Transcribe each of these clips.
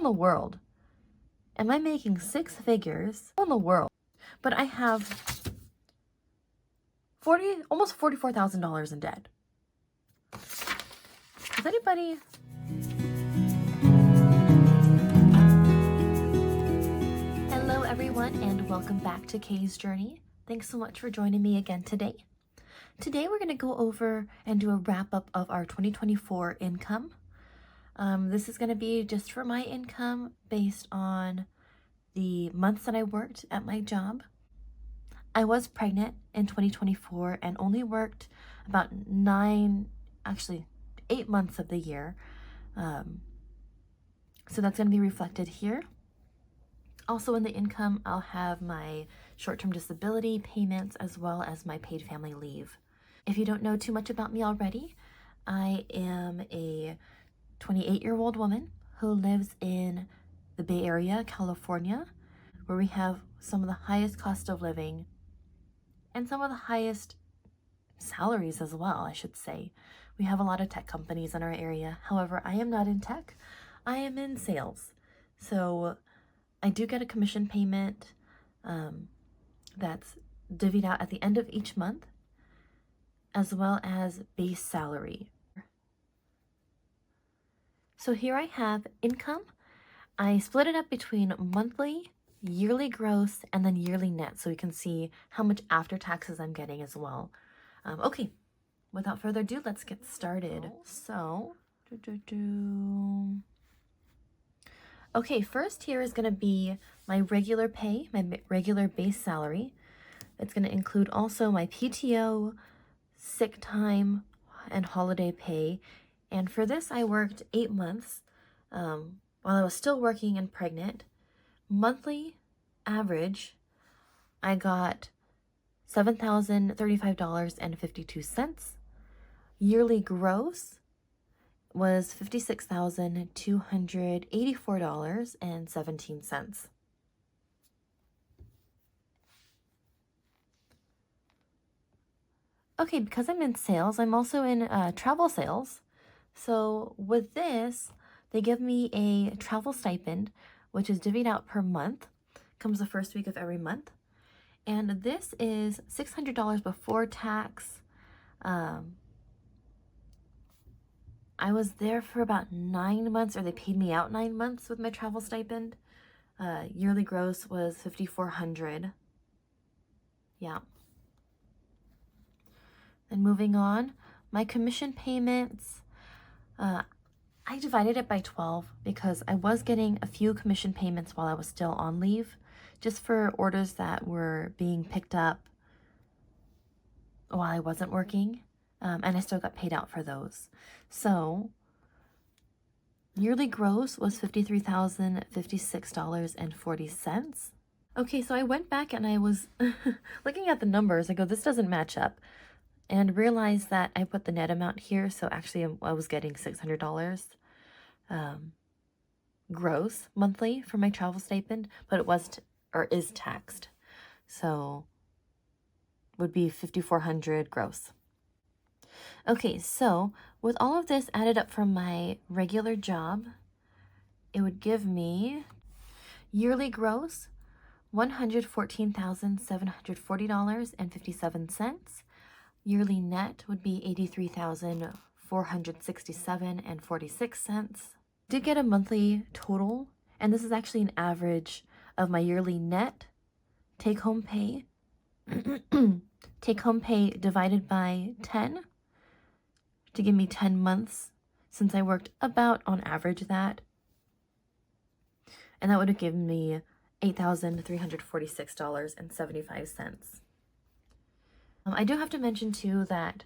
in the world? Am I making six figures? How in the world? But I have almost $44,000 in debt. Does anybody... Hello everyone, and welcome back to Kay's Journey. Thanks so much for joining me again today. Today we're going to go over and do a wrap-up of our 2024 income. This is going to be just for my income based on the months that I worked at my job. I was pregnant in 2024 and only worked about 8 months of the year. So that's going to be reflected here. Also in the income, I'll have my short-term disability payments as well as my paid family leave. If you don't know too much about me already, I am a 28-year-old woman who lives in the Bay Area, California, where we have some of the highest cost of living and some of the highest salaries as well, I should say. We have a lot of tech companies in our area. However, I am not in tech. I am in sales. So I do get a commission payment that's divvied out at the end of each month, as well as base salary. So here I have income. I split it up between monthly, yearly gross, and then yearly net, so you can see how much after taxes I'm getting as well. Okay, without further ado, let's get started. So, okay, first here is going to be my regular pay, my regular base salary. It's going to include also my PTO, sick time, and holiday pay. And for this, I worked 8 months while I was still working and pregnant. Monthly average, I got $7,035.52. Yearly gross was $56,284.17. Okay, because I'm in sales, I'm also in travel sales. So with this, they give me a travel stipend, which is divvied out per month. Comes the first week of every month. And this is $600 before tax. I was there for about 9 months, or they paid me out 9 months with my travel stipend. Yearly gross was $5,400. Yeah. And moving on, my commission payments, I divided it by 12 because I was getting a few commission payments while I was still on leave, just for orders that were being picked up while I wasn't working, and I still got paid out for those. So yearly gross was $53,056.40. Okay, so I went back and I was looking at the numbers. I go, this doesn't match up, and realized that I put the net amount here. So actually I was getting $600 gross monthly for my travel stipend, but it was is taxed. So would be $5,400 gross. Okay, so with all of this added up from my regular job, it would give me yearly gross $114,740.57. Yearly net would be $83,467.46. Did get a monthly total, and this is actually an average of my yearly net take-home pay. Take-home pay divided by 10 to give me 10 months, since I worked about on average that. And that would have given me $8,346.75. I do have to mention too that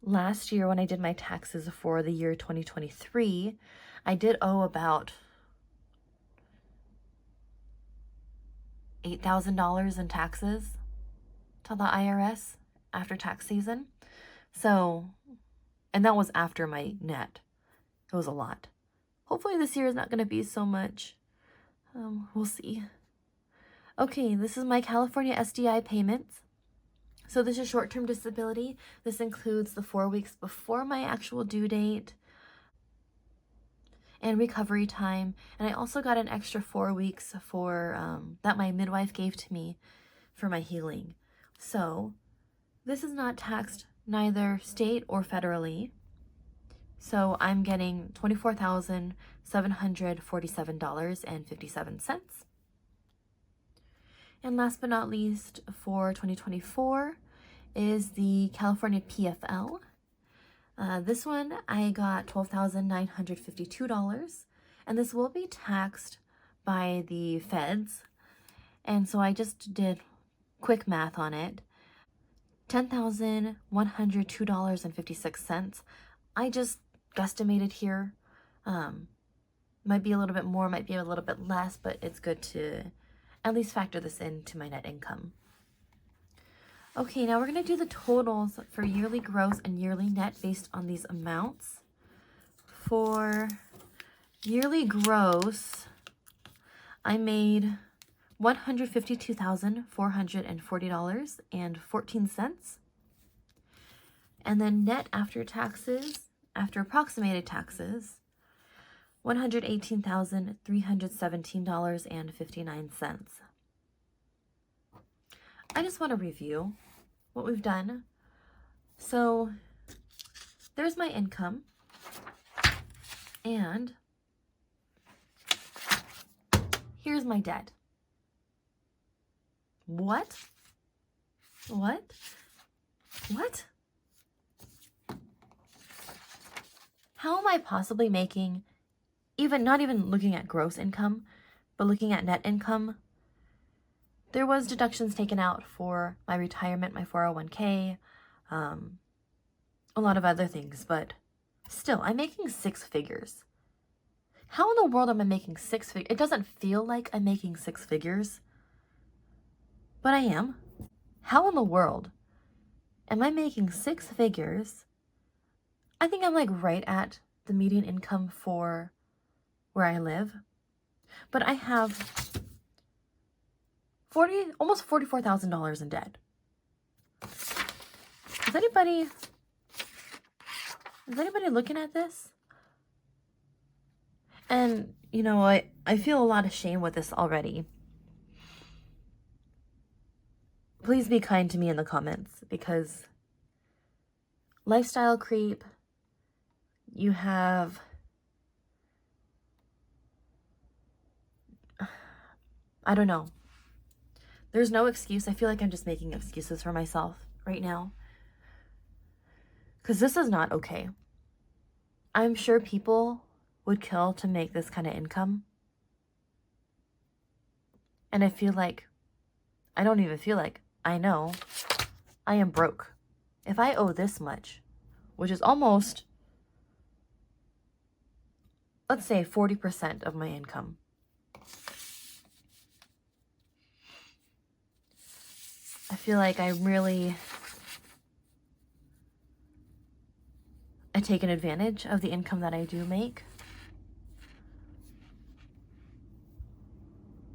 last year when I did my taxes for the year 2023, I did owe about $8,000 in taxes to the IRS after tax season. So, and that was after my net. It was a lot. Hopefully this year is not going to be so much. We'll see. Okay, this is my California SDI payments. So this is short-term disability. This includes the 4 weeks before my actual due date and recovery time. And I also got an extra 4 weeks for that my midwife gave to me for my healing. So this is not taxed neither state or federally. So I'm getting $24,747.57. And last but not least, for 2024 is the California PFL. This one I got $12,952, and this will be taxed by the feds. And so I just did quick math on it. $10,102.56. I just guesstimated here. Might be a little bit more, might be a little bit less, but it's good to at least factor this into my net income. Okay, now we're going to do the totals for yearly gross and yearly net based on these amounts. For yearly gross, I made $152,440.14. And then net after taxes, after approximated taxes, $118,317.59. I just want to review what we've done. So there's my income, and here's my debt. What? How am I possibly making, not even looking at gross income, but looking at net income? There was deductions taken out for my retirement, my 401k, a lot of other things, but still, I'm making 6 figures. How in the world am I making 6 figures? It doesn't feel like I'm making 6 figures, but I am. How in the world am I making 6 figures? I think I'm like right at the median income for where I live, but I have almost $44,000 in debt. Is anybody looking at this? And you know, I feel a lot of shame with this already. Please be kind to me in the comments, because lifestyle creep, you have I don't know. There's no excuse. I feel like I'm just making excuses for myself right now, because this is not okay. I'm sure people would kill to make this kind of income. And I don't even feel like, I know I am broke. If I owe this much, which is almost, let's say 40% of my income, I feel like I taken advantage of the income that I do make.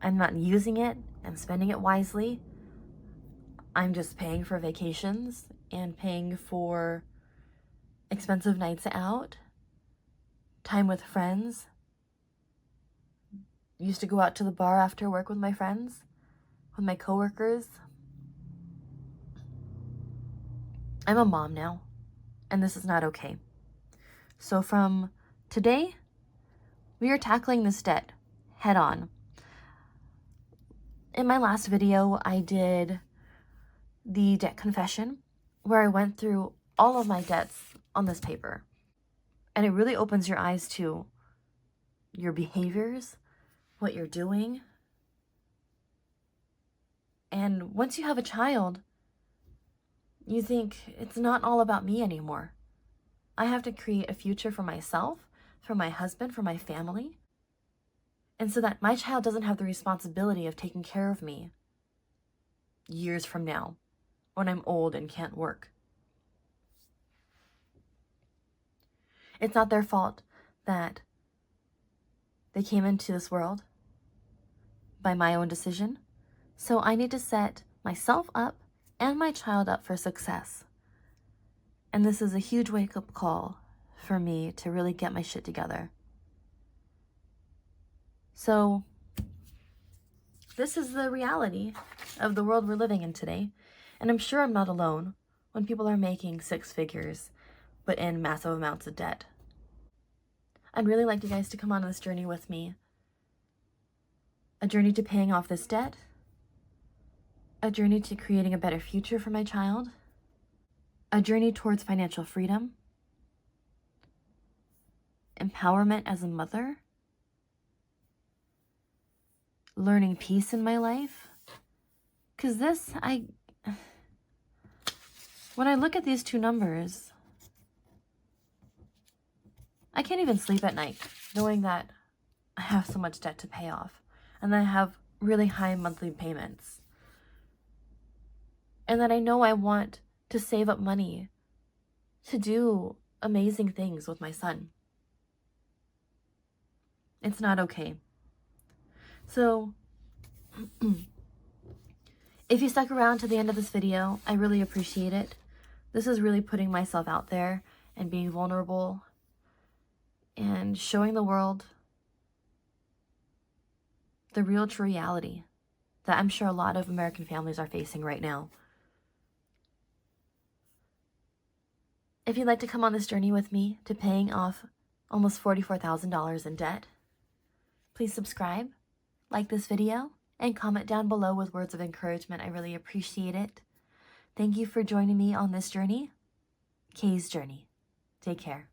I'm not using it and spending it wisely. I'm just paying for vacations and paying for expensive nights out, time with friends. Used to go out to the bar after work with my friends, with my coworkers. I'm a mom now, and this is not okay. So from today, we are tackling this debt head on. In my last video, I did the debt confession, where I went through all of my debts on this paper. And it really opens your eyes to your behaviors, what you're doing. And once you have a child, you think it's not all about me anymore. I have to create a future for myself, for my husband, for my family. And so that my child doesn't have the responsibility of taking care of me years from now, when I'm old and can't work. It's not their fault that they came into this world by my own decision. So I need to set myself up and my child up for success. And this is a huge wake-up call for me to really get my shit together. So this is the reality of the world we're living in today. And I'm sure I'm not alone when people are making six figures but in massive amounts of debt. I'd really like you guys to come on this journey with me. A journey to paying off this debt. A journey to creating a better future for my child. A journey towards financial freedom. Empowerment as a mother. Learning peace in my life. Because when I look at these two numbers, I can't even sleep at night knowing that I have so much debt to pay off and that I have really high monthly payments. And that I know I want to save up money to do amazing things with my son. It's not okay. So, if you stuck around to the end of this video, I really appreciate it. This is really putting myself out there and being vulnerable and showing the world the real true reality that I'm sure a lot of American families are facing right now. If you'd like to come on this journey with me to paying off almost $44,000 in debt, please subscribe, like this video, and comment down below with words of encouragement. I really appreciate it. Thank you for joining me on this journey. Kay's journey. Take care.